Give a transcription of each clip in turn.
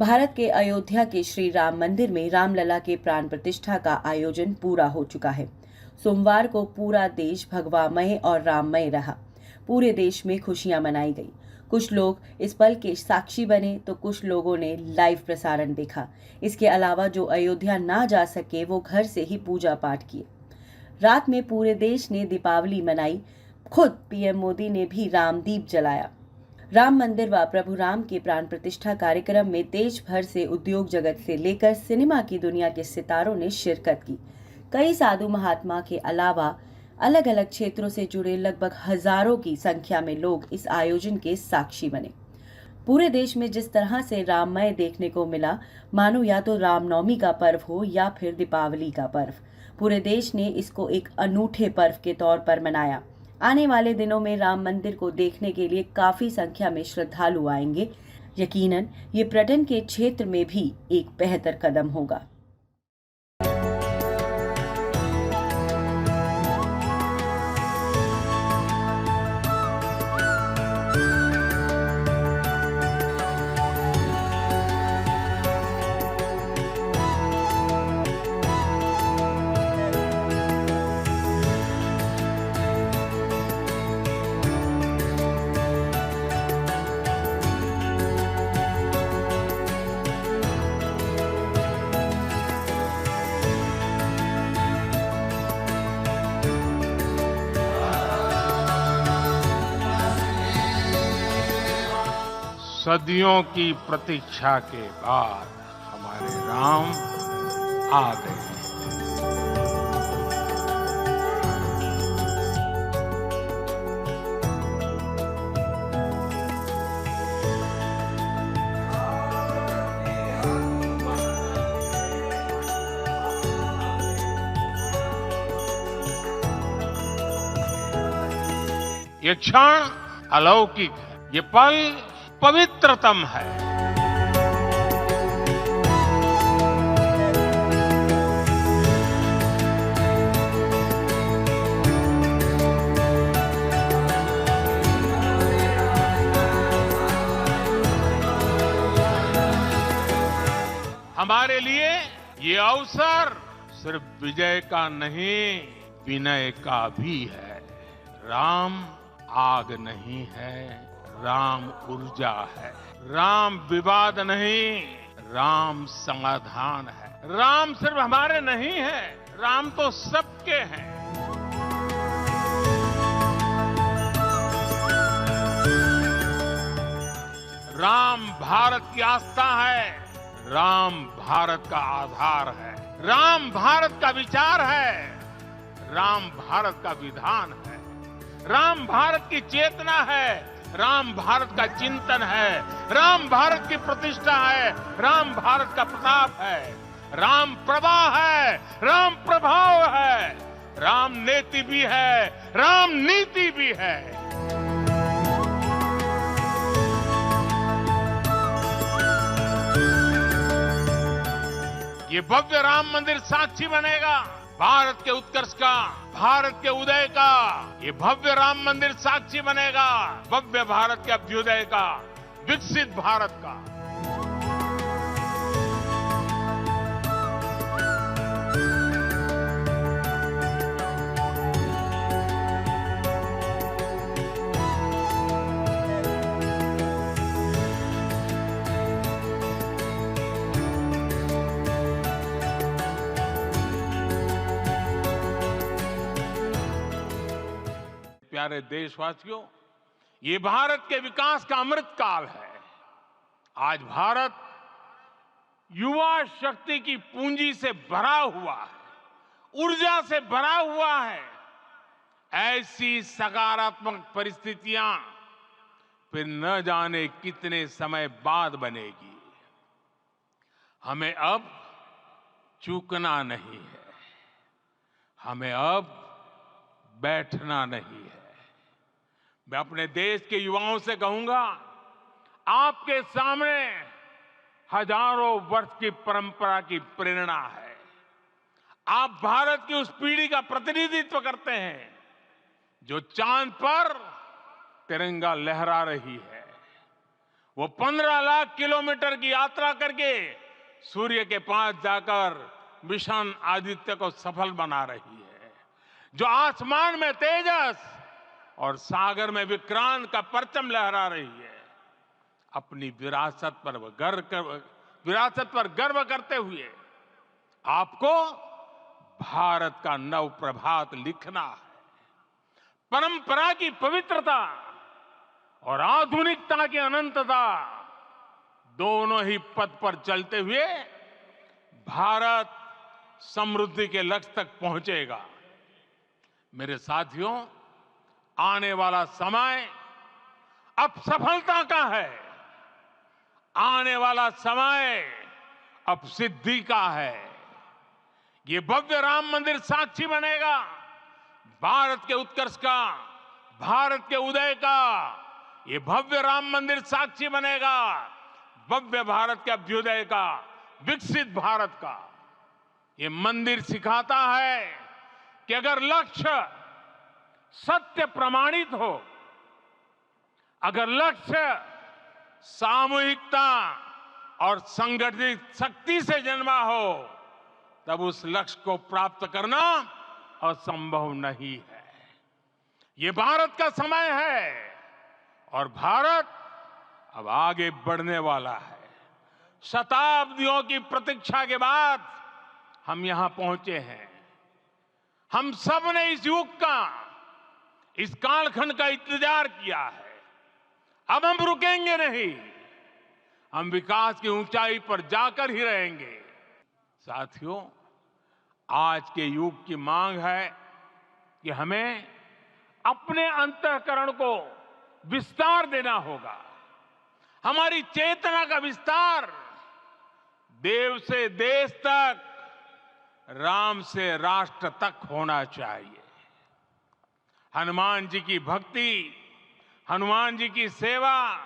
भारत के अयोध्या के श्री राम मंदिर में रामलला के प्राण प्रतिष्ठा का आयोजन पूरा हो चुका है। सोमवार को पूरा देश भगवामय और राममय रहा। पूरे देश में खुशियां मनाई गई। कुछ लोग इस पल के साक्षी बने तो कुछ लोगों ने लाइव प्रसारण देखा। इसके अलावा जो अयोध्या ना जा सके वो घर से ही पूजा पाठ किए। रात में पूरे देश ने दीपावली मनाई। खुद पीएम मोदी ने भी रामदीप जलाया। राम मंदिर व प्रभु राम के प्राण प्रतिष्ठा कार्यक्रम में देश भर से उद्योग जगत से लेकर सिनेमा की दुनिया के सितारों ने शिरकत की। कई साधु महात्मा के अलावा अलग अलग क्षेत्रों से जुड़े लगभग हजारों की संख्या में लोग इस आयोजन के साक्षी बने। पूरे देश में जिस तरह से राममय देखने को मिला, मानो या तो रामनवमी का पर्व हो या फिर दीपावली का पर्व। पूरे देश ने इसको एक अनूठे पर्व के तौर पर मनाया। आने वाले दिनों में राम मंदिर को देखने के लिए काफी संख्या में श्रद्धालु आएंगे। यकीनन ये पर्यटन के क्षेत्र में भी एक बेहतर कदम होगा। सदियों की प्रतीक्षा के बाद हमारे राम आ गए। ये क्षण अलौकिक है। ये पल पवित्रतम है। हमारे लिए ये अवसर सिर्फ विजय का नहीं, विनय का भी है। राम आग नहीं है, राम ऊर्जा है। राम विवाद नहीं, राम समाधान है। राम सिर्फ हमारे नहीं है, राम तो सबके हैं। राम भारत की आस्था है, राम भारत का आधार है। राम भारत का विचार है, राम भारत का विधान है। राम भारत की चेतना है, राम भारत का चिंतन है। राम भारत की प्रतिष्ठा है, राम भारत का प्रताप है। राम प्रवाह है, राम प्रभाव है। राम नेति भी है, राम नीति भी है। ये भव्य राम मंदिर साक्षी बनेगा भारत के उत्कर्ष का, भारत के उदय का। ये भव्य राम मंदिर साक्षी बनेगा भव्य भारत के अभ्युदय का, विकसित भारत का। प्यारे देशवासियों, ये भारत के विकास का अमृत काल है। आज भारत युवा शक्ति की पूंजी से भरा हुआ है, ऊर्जा से भरा हुआ है। ऐसी सकारात्मक परिस्थितियां फिर न जाने कितने समय बाद बनेगी। हमें अब चूकना नहीं है, हमें अब बैठना नहीं है। मैं अपने देश के युवाओं से कहूंगा, आपके सामने हजारों वर्ष की परंपरा की प्रेरणा है। आप भारत की उस पीढ़ी का प्रतिनिधित्व करते हैं जो चांद पर तिरंगा लहरा रही है। वो 15 लाख किलोमीटर की यात्रा करके सूर्य के पास जाकर मिशन आदित्य को सफल बना रही है, जो आसमान में तेजस और सागर में विक्रांत का परचम लहरा रही है। अपनी विरासत पर गर्व करते हुए आपको भारत का नव प्रभात लिखना है। परंपरा की पवित्रता और आधुनिकता की अनंतता दोनों ही पथ पर चलते हुए भारत समृद्धि के लक्ष्य तक पहुंचेगा। मेरे साथियों, आने वाला समय अब सफलता का है, आने वाला समय अब सिद्धि का है। ये भव्य राम मंदिर साक्षी बनेगा भारत के उत्कर्ष का, भारत के उदय का। ये भव्य राम मंदिर साक्षी बनेगा भव्य भारत के अभ्युदय का, विकसित भारत का। ये मंदिर सिखाता है कि अगर लक्ष्य सत्य प्रमाणित हो, अगर लक्ष्य सामूहिकता और संगठित शक्ति से जन्मा हो, तब उस लक्ष्य को प्राप्त करना असंभव नहीं है। ये भारत का समय है और भारत अब आगे बढ़ने वाला है। शताब्दियों की प्रतीक्षा के बाद हम यहां पहुंचे हैं। हम सब ने इस युग का, इस कालखंड का इंतजार किया है। अब हम रुकेंगे नहीं, हम विकास की ऊंचाई पर जाकर ही रहेंगे। साथियों, आज के युग की मांग है कि हमें अपने अंतःकरण को विस्तार देना होगा। हमारी चेतना का विस्तार देव से देश तक, राम से राष्ट्र तक होना चाहिए। हनुमान जी की भक्ति, हनुमान जी की सेवा,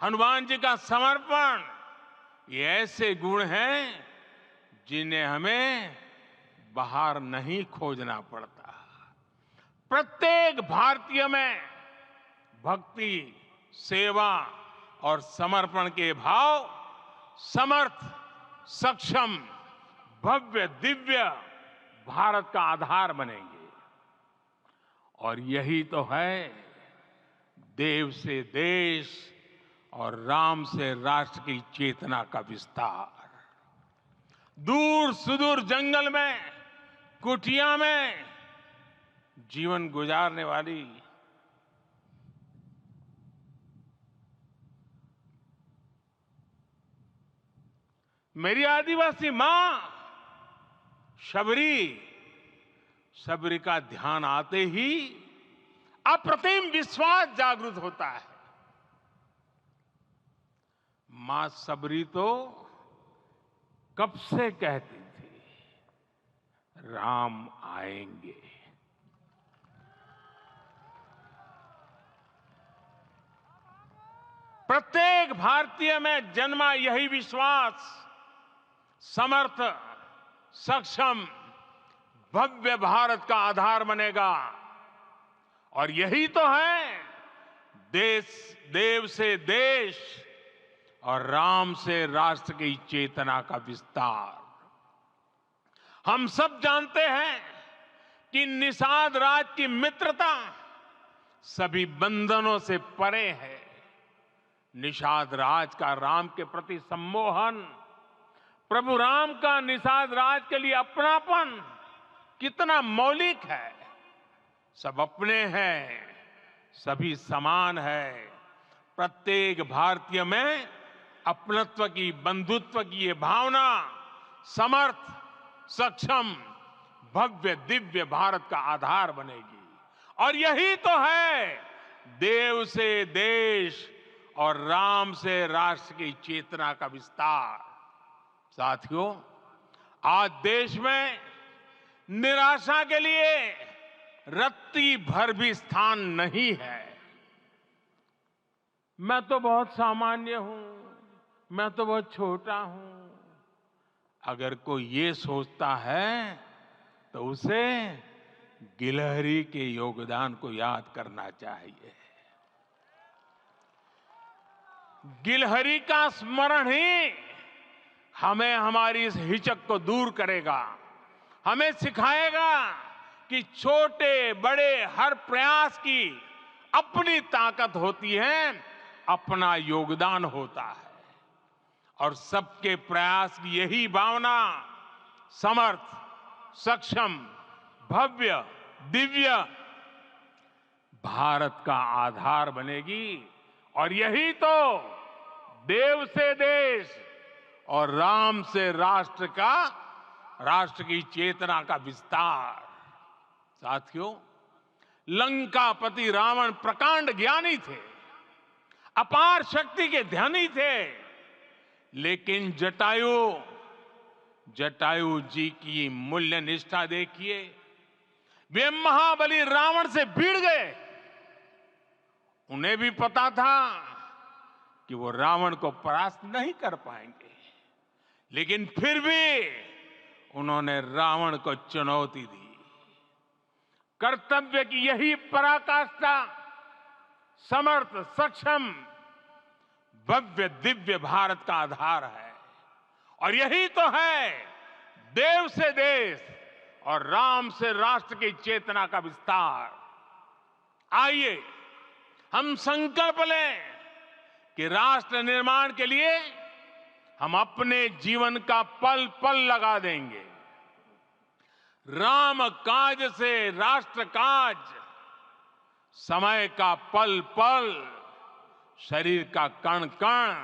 हनुमान जी का समर्पण, ये ऐसे गुण हैं जिन्हें हमें बाहर नहीं खोजना पड़ता। प्रत्येक भारतीय में भक्ति, सेवा और समर्पण के भाव समर्थ, सक्षम, भव्य, दिव्य भारत का आधार बनेंगे। और यही तो है देव से देश और राम से राष्ट्र की चेतना का विस्तार। दूर सुदूर जंगल में, कुटिया में जीवन गुजारने वाली मेरी आदिवासी मां शबरी का ध्यान आते ही अप्रतिम विश्वास जागृत होता है। मां शबरी तो कब से कहती थी, राम आएंगे। प्रत्येक भारतीय में जन्मा यही विश्वास समर्थ, सक्षम, भव्य भारत का आधार बनेगा। और यही तो है देव से देश और राम से राष्ट्र की चेतना का विस्तार। हम सब जानते हैं कि निषाद राज की मित्रता सभी बंधनों से परे है। निषाद राज का राम के प्रति सम्मोहन, प्रभु राम का निषाद राज के लिए अपनापन कितना मौलिक है। सब अपने हैं, सभी समान है। प्रत्येक भारतीय में अपनत्व की, बंधुत्व की ये भावना समर्थ, सक्षम, भव्य, दिव्य भारत का आधार बनेगी। और यही तो है देव से देश और राम से राष्ट्र की चेतना का विस्तार। साथियों, आज देश में निराशा के लिए रत्ती भर भी स्थान नहीं है। मैं तो बहुत सामान्य हूं, मैं तो बहुत छोटा हूं। अगर कोई ये सोचता है तो उसे गिलहरी के योगदान को याद करना चाहिए। गिलहरी का स्मरण ही हमें हमारी इस हिचक को दूर करेगा, हमें सिखाएगा कि छोटे बड़े हर प्रयास की अपनी ताकत होती है, अपना योगदान होता है। और सबके प्रयास की यही भावना समर्थ, सक्षम, भव्य, दिव्य भारत का आधार बनेगी। और यही तो देव से देश और राम से राष्ट्र की चेतना का विस्तार। साथियों, लंकापति रावण प्रकांड ज्ञानी थे, अपार शक्ति के धनी थे, लेकिन जटायु जी की मूल्य निष्ठा देखिए। वे महाबली रावण से भिड़ गए। उन्हें भी पता था कि वो रावण को परास्त नहीं कर पाएंगे, लेकिन फिर भी उन्होंने रावण को चुनौती दी। कर्तव्य की यही पराकाष्ठा समर्थ, सक्षम, भव्य, दिव्य भारत का आधार है। और यही तो है देव से देश और राम से राष्ट्र की चेतना का विस्तार। आइए हम संकल्प लें कि राष्ट्र निर्माण के लिए हम अपने जीवन का पल पल लगा देंगे। राम काज से राष्ट्र काज, समय का पल पल, शरीर का कण कण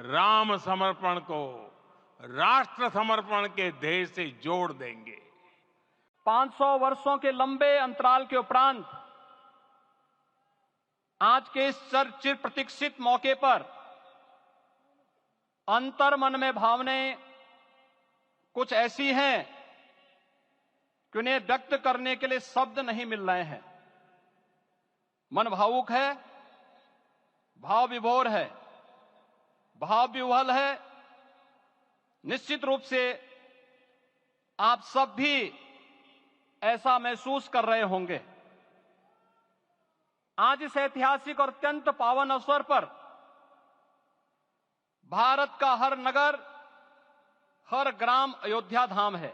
राम समर्पण को राष्ट्र समर्पण के ध्येय से जोड़ देंगे। 500 वर्षों के लंबे अंतराल के उपरांत आज के इस चिर प्रतीक्षित मौके पर अंतर मन में भावनाएं कुछ ऐसी हैं कि उन्हें व्यक्त करने के लिए शब्द नहीं मिल रहे हैं। मन भावुक है, भाव विभोर है, भाव विह्वल है। निश्चित रूप से आप सब भी ऐसा महसूस कर रहे होंगे। आज इस ऐतिहासिक और अत्यंत पावन अवसर पर भारत का हर नगर, हर ग्राम अयोध्या धाम है।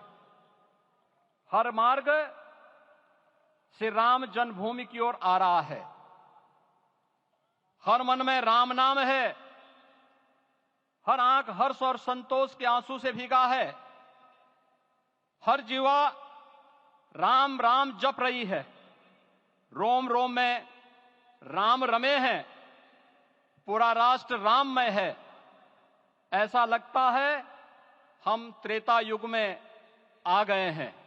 हर मार्ग से राम जन्मभूमि की ओर आ रहा है। हर मन में राम नाम है। हर आंख हर्ष और संतोष के आंसू से भीगा है। हर जीवा राम राम जप रही है। रोम रोम में राम रमे हैं। पूरा राष्ट्र राममय है। ऐसा लगता है हम त्रेता युग में आ गए हैं।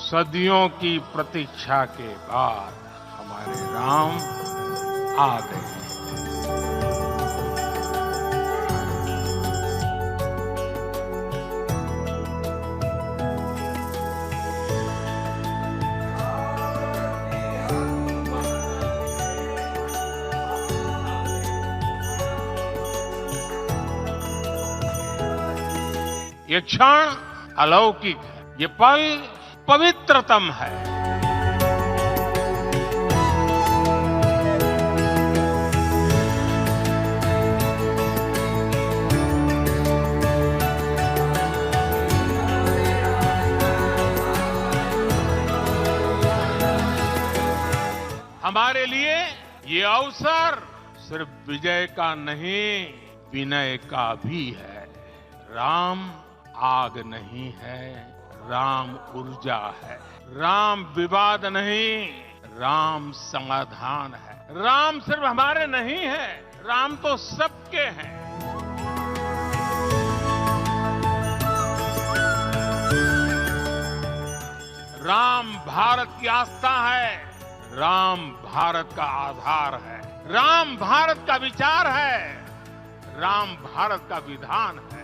सदियों की प्रतीक्षा के बाद हमारे राम आ गए। ये क्षण अलौकिक है। ये पल पवित्रतम है। हमारे लिए ये अवसर सिर्फ विजय का नहीं, विनय का भी है। राम आग नहीं है, राम ऊर्जा है। राम विवाद नहीं, राम समाधान है। राम सिर्फ हमारे नहीं है, राम तो सबके हैं। राम भारत की आस्था है, राम भारत का आधार है, राम भारत का विचार है, राम भारत का विधान है,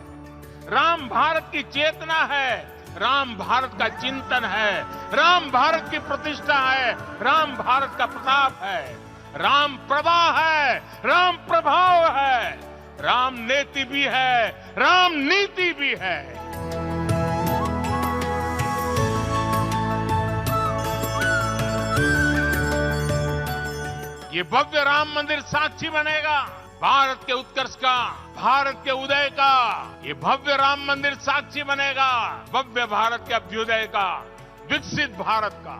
राम भारत की चेतना है, राम भारत का चिंतन है, राम भारत की प्रतिष्ठा है, राम भारत का प्रताप है, राम प्रवाह है, राम प्रभाव है, राम नेति भी है, राम नीति भी है। ये भव्य राम मंदिर साक्षी बनेगा भारत के उत्कर्ष का, भारत के उदय का। ये भव्य राम मंदिर साक्षी बनेगा भव्य भारत के अभ्युदय का, विकसित भारत का।